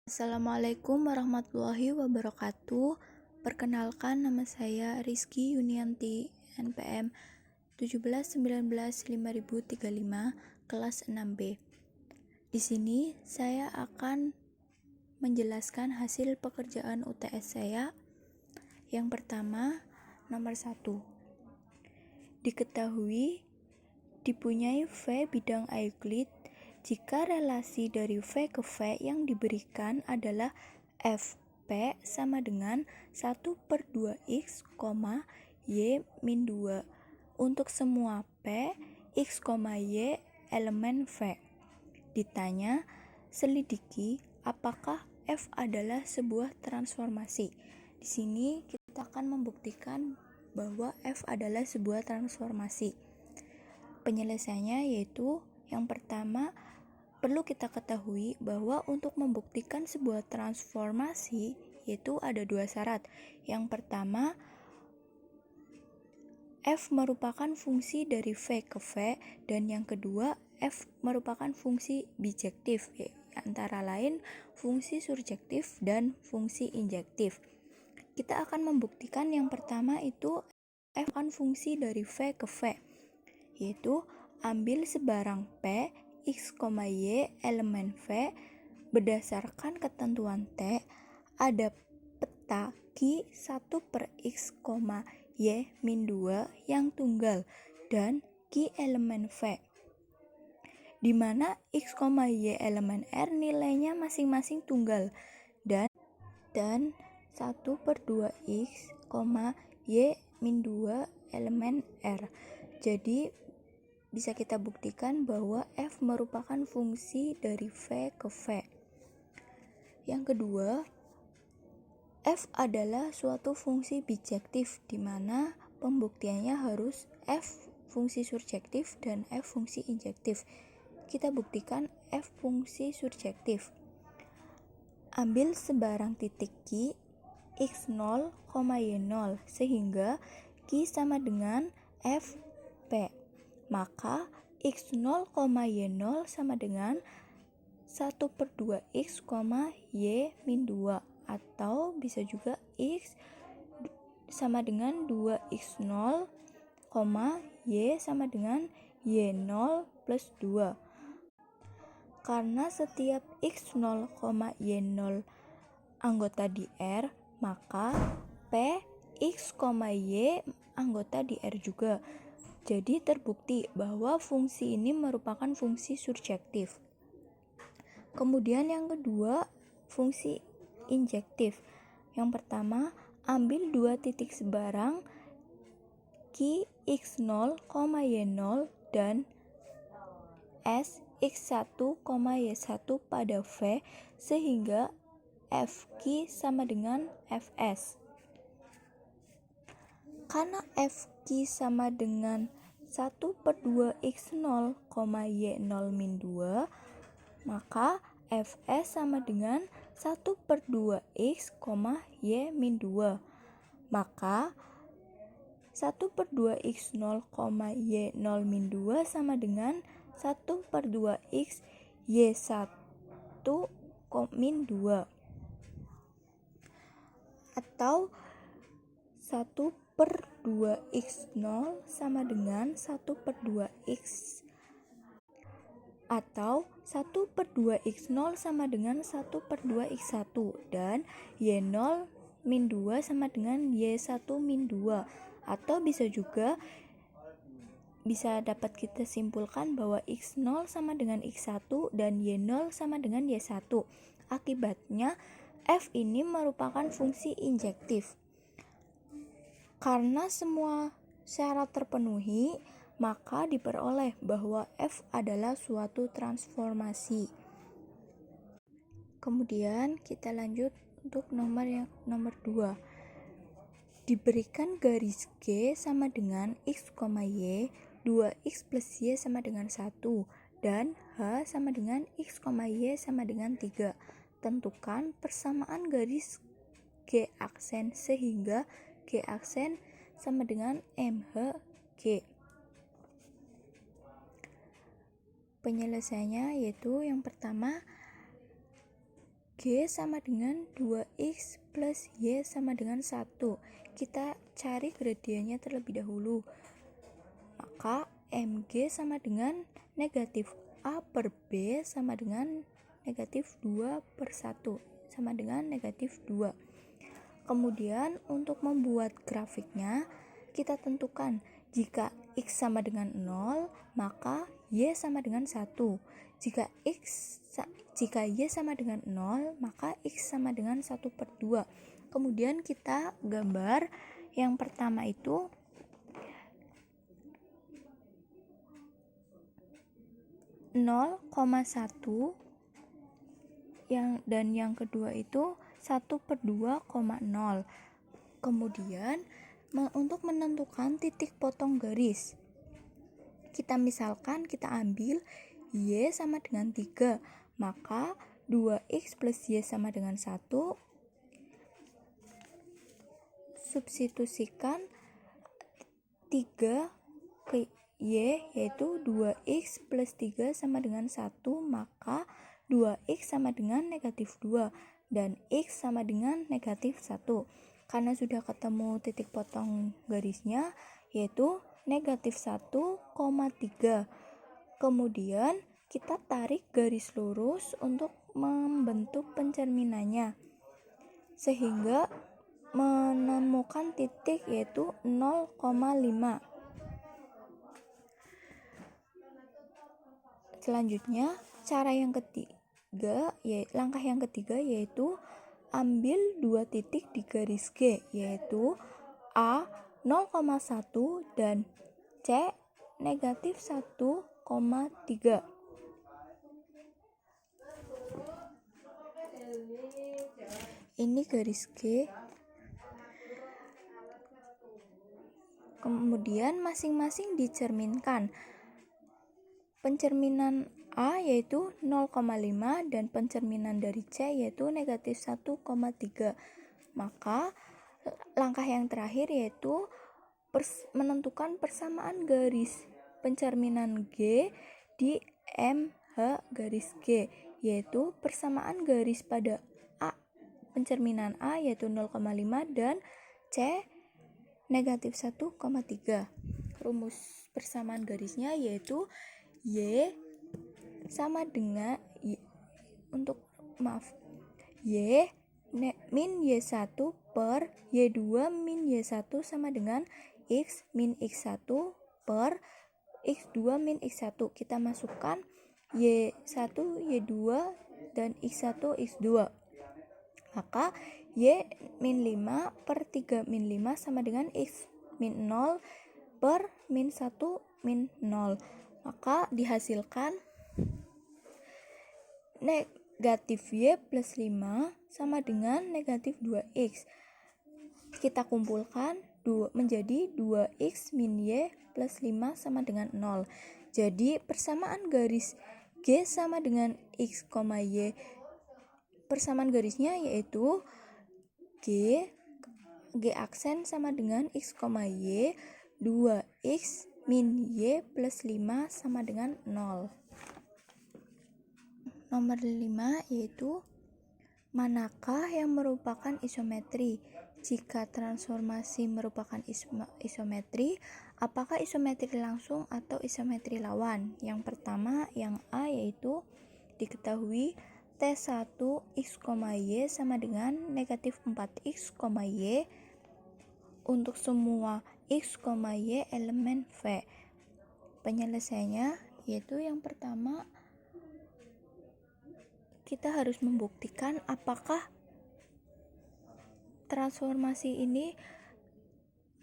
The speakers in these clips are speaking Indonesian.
Assalamualaikum warahmatullahi wabarakatuh. Perkenalkan, nama saya Rizky Yunianti, NPM 17195035, kelas 6B. Di sini saya akan menjelaskan hasil pekerjaan UTS saya. Yang pertama, nomor 1. Diketahui dipunyai V bidang Euclid jika relasi dari V ke V yang diberikan adalah Fp sama dengan 1/2x, y min 2 untuk semua P, x, y elemen V. Ditanya, selidiki apakah F adalah sebuah transformasi. Di sini kita akan membuktikan bahwa F adalah sebuah transformasi. Penyelesaiannya yaitu yang pertama, perlu kita ketahui bahwa untuk membuktikan sebuah transformasi yaitu ada dua syarat. Yang pertama, F merupakan fungsi dari V ke V, dan yang kedua, F merupakan fungsi bijektif, antara lain fungsi surjektif dan fungsi injektif. Kita akan membuktikan yang pertama itu F merupakan fungsi dari V ke V, yaitu ambil sebarang P, x, y elemen V berdasarkan ketentuan T, ada peta Q 1/x, y min 2 yang tunggal dan Q elemen V, di mana x, y elemen R nilainya masing-masing tunggal dan 1/2x, y min 2 elemen R. Jadi bisa kita buktikan bahwa F merupakan fungsi dari V ke V. Yang kedua, F adalah suatu fungsi bijektif, di mana pembuktiannya harus F fungsi surjektif dan F fungsi injektif. Kita buktikan F fungsi surjektif. Ambil sebarang titik Q, x0, y0, sehingga Q sama dengan Fp. Maka x0, y0 sama dengan 1/2x, y min 2, atau bisa juga x sama dengan 2x0, y sama dengan y0 plus 2. Karena setiap x0, y0 anggota di R, maka P, x, y anggota di R juga. Jadi terbukti bahwa fungsi ini merupakan fungsi surjektif. Kemudian yang kedua, fungsi injektif. Yang pertama, ambil dua titik sebarang Q, x0, y0 dan S, x1, y1 pada V, sehingga Fq sama dengan Fs. Karena Fq sama dengan 1/2x0, y0 min 2, maka Fs sama dengan 1/2x, y min 2. Maka 1/2x0, y0 min 2 sama dengan 1/2x, y1 min 2. Atau 1/2x0 sama dengan 1/2x, atau 1/2x0 sama dengan 1/2x1, dan y0 min 2 sama dengan y1 min 2. Atau bisa dapat kita simpulkan bahwa x0 sama dengan x1 dan y0 sama dengan y1. Akibatnya F ini merupakan fungsi injektif. Karena semua syarat terpenuhi, maka diperoleh bahwa F adalah suatu transformasi. Kemudian kita lanjut untuk nomor 2. Diberikan garis G sama dengan x, y, 2x plus y sama dengan 1, dan H sama dengan x, y sama dengan 3. Tentukan persamaan garis G aksen sehingga G aksen sama dengan MHG. Penyelesaiannya yaitu yang pertama, G sama dengan 2X plus Y sama dengan 1. Kita cari gradiennya terlebih dahulu. Maka MG sama dengan negatif A per B sama dengan negatif 2 per 1 sama dengan negatif 2. Kemudian untuk membuat grafiknya, kita tentukan jika X sama dengan 0, maka Y sama dengan 1. Jika Y sama dengan 0, maka X sama dengan 1 per 2. Kemudian kita gambar yang pertama itu 0,1 dan yang kedua itu 1 per 2,0. Kemudian untuk menentukan titik potong garis, kita misalkan kita ambil Y sama dengan 3, maka 2X plus Y sama dengan 1, substitusikan 3 ke Y, yaitu 2X plus 3 sama dengan 1, maka 2X sama dengan negatif 2 dan X sama dengan negatif 1. Karena sudah ketemu titik potong garisnya, yaitu negatif 1,3. Kemudian kita tarik garis lurus untuk membentuk pencerminannya, sehingga menemukan titik yaitu 0,5. Selanjutnya, langkah yang ketiga yaitu ambil 2 titik di garis G, yaitu A 0,1 dan C negatif 1,3. Ini garis G. Kemudian masing-masing dicerminkan. Pencerminan A yaitu 0,5 dan pencerminan dari C yaitu negatif 1,3. Maka langkah yang terakhir yaitu menentukan persamaan garis pencerminan G di MH garis G, yaitu persamaan garis pada A pencerminan A yaitu 0,5 dan C negatif 1,3. Rumus persamaan garisnya yaitu Y sama dengan Y min Y1 per Y2 min Y1 sama dengan X min X1 per X2 min X1. Kita masukkan Y1, Y2 dan X1, X2. Maka Y min 5 per 3 min 5 sama dengan X min 0 per min 1 min 0. Maka dihasilkan negatif Y plus 5 sama dengan negatif 2X. Kita kumpulkan menjadi 2X min Y plus 5 sama dengan 0. Jadi persamaan garis G sama dengan X, Y. Persamaan garisnya yaitu G aksen sama dengan X, Y, 2X min Y plus 5 sama dengan 0. Nomor 5 yaitu manakah yang merupakan isometri? Jika transformasi merupakan isometri, apakah isometri langsung atau isometri lawan? Yang pertama, yang A yaitu diketahui T1 X, Y sama dengan negatif 4X, Y untuk semua X, Y elemen V. Penyelesaiannya yaitu yang pertama, kita harus membuktikan apakah transformasi ini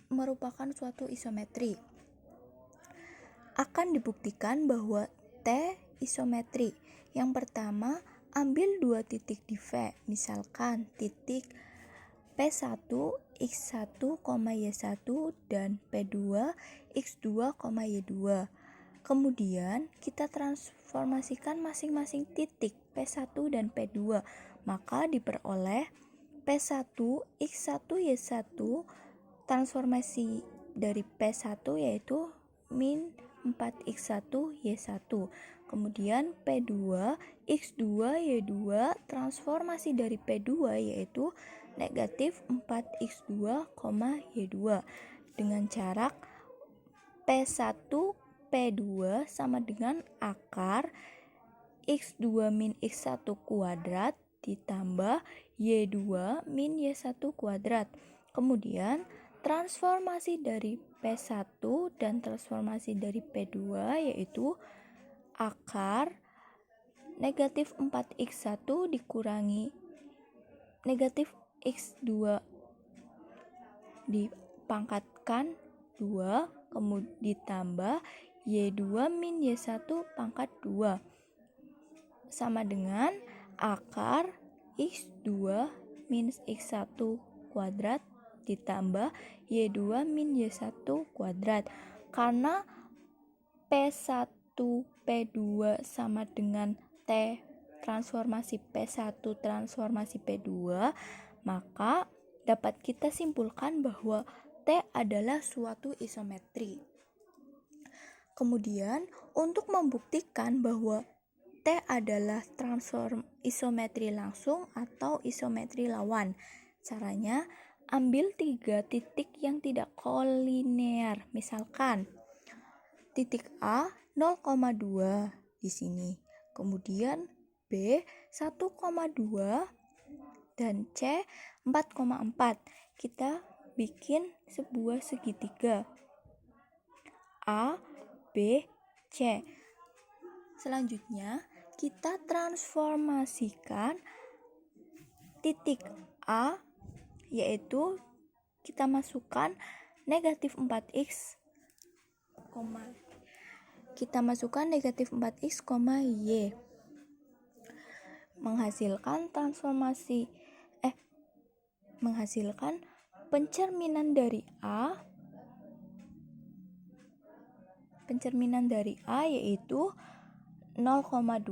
merupakan suatu isometri. Akan dibuktikan bahwa T isometri. Yang pertama, ambil 2 titik di V. Misalkan titik P1 X1, Y1 dan P2 X2, Y2. Kemudian kita transformasikan masing-masing titik P1 dan P2, maka diperoleh P1 X1 Y1. Transformasi dari P1 yaitu min 4X1 Y1. Kemudian P2 X2 Y2, transformasi dari P2 yaitu negatif 4X2, Y2 dengan jarak P1 P2 sama dengan akar X2 min X1 kuadrat ditambah Y2 min Y1 kuadrat. Kemudian transformasi dari P1 dan transformasi dari P2 yaitu akar negatif 4X1 dikurangi negatif X2 dipangkatkan 2, kemudian ditambah Y2 min Y1 pangkat 2 sama dengan akar X2 minus X1 kuadrat ditambah Y2 min Y1 kuadrat. Karena P1 P2 sama dengan T transformasi P1 transformasi P2, maka dapat kita simpulkan bahwa T adalah suatu isometri. Kemudian untuk membuktikan bahwa T adalah transform isometri langsung atau isometri lawan, caranya ambil 3 titik yang tidak kolinear. Misalkan titik A 0,2 di sini, kemudian B 1,2 dan C 4,4. Kita bikin sebuah segitiga A, B, C. Selanjutnya kita transformasikan titik A, yaitu kita masukkan negatif 4x, kita masukkan negatif 4x, Y, menghasilkan menghasilkan pencerminan dari A yaitu 0,2,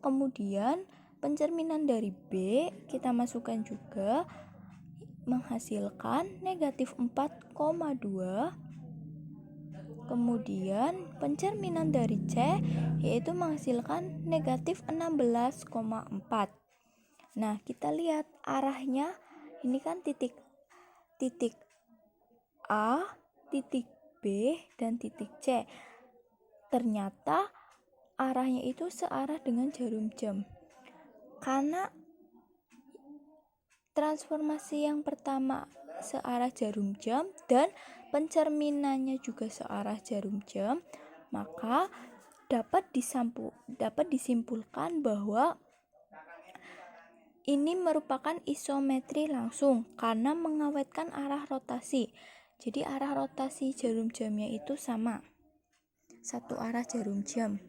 kemudian pencerminan dari B kita masukkan juga menghasilkan negatif 4,2, kemudian pencerminan dari C yaitu menghasilkan negatif 16,4. Nah, kita lihat arahnya, ini kan titik A, titik B, dan titik C. Ternyata arahnya itu searah dengan jarum jam. Karena transformasi yang pertama searah jarum jam dan pencerminannya juga searah jarum jam, maka dapat disimpulkan bahwa ini merupakan isometri langsung karena mengawetkan arah rotasi. Jadi arah rotasi jarum jamnya itu sama, satu arah jarum jam.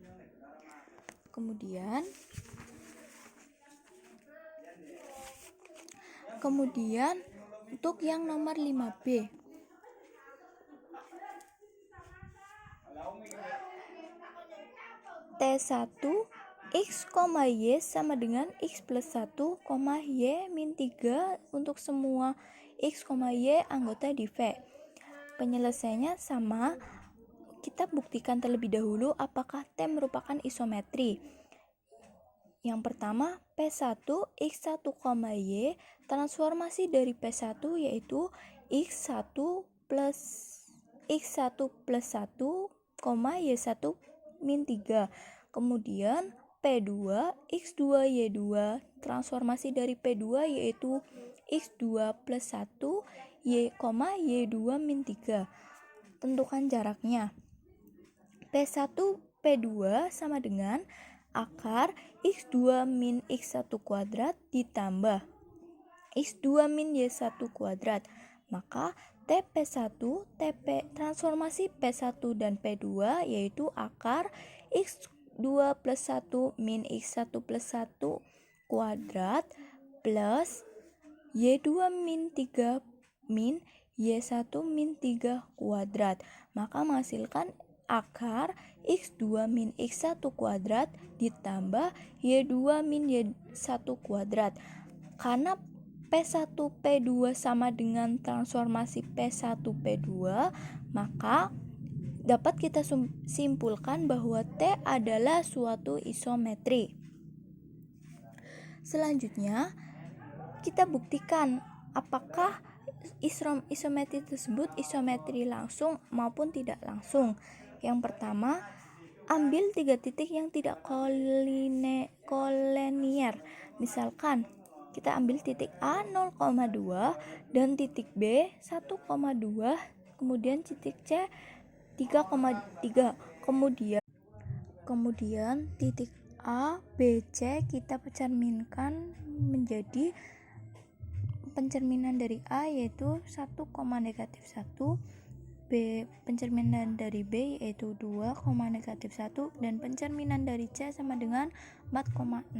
Kemudian untuk yang nomor 5B, T1 X, Y sama dengan X plus 1, Y min 3 untuk semua X, Y anggota di V. Penyelesaiannya sama. Kita buktikan terlebih dahulu apakah T merupakan isometri. Yang pertama, P1 X1, Y, transformasi dari P1 yaitu X1 plus 1, Y1 min 3. Kemudian P2 X2 Y2, transformasi dari P2 yaitu X2 plus 1 Y2 min 3. Tentukan jaraknya. P1 P2 sama dengan akar X2 min X1 kuadrat ditambah X2 min Y1 kuadrat. Maka TP1 transformasi P1 dan P2 yaitu akar X2 plus 1 min X1 plus 1 kuadrat plus Y2 min 3 min Y1 min 3 kuadrat. Maka menghasilkan akar X2 min X1 kuadrat ditambah Y2 min Y1 kuadrat. Karena P1 P2 sama dengan transformasi P1 P2, maka dapat kita simpulkan bahwa T adalah suatu isometri. Selanjutnya, kita buktikan apakah isometri tersebut isometri langsung maupun tidak langsung. Yang pertama, ambil 3 titik yang tidak kolinier. Misalkan kita ambil titik A 0,2 dan titik B 1,2, kemudian titik C 3,3. Kemudian titik A, B, C kita cerminkan menjadi pencerminan dari A yaitu 1,-1, B pencerminan dari B yaitu 2,-1, dan pencerminan dari C sama dengan 4,0.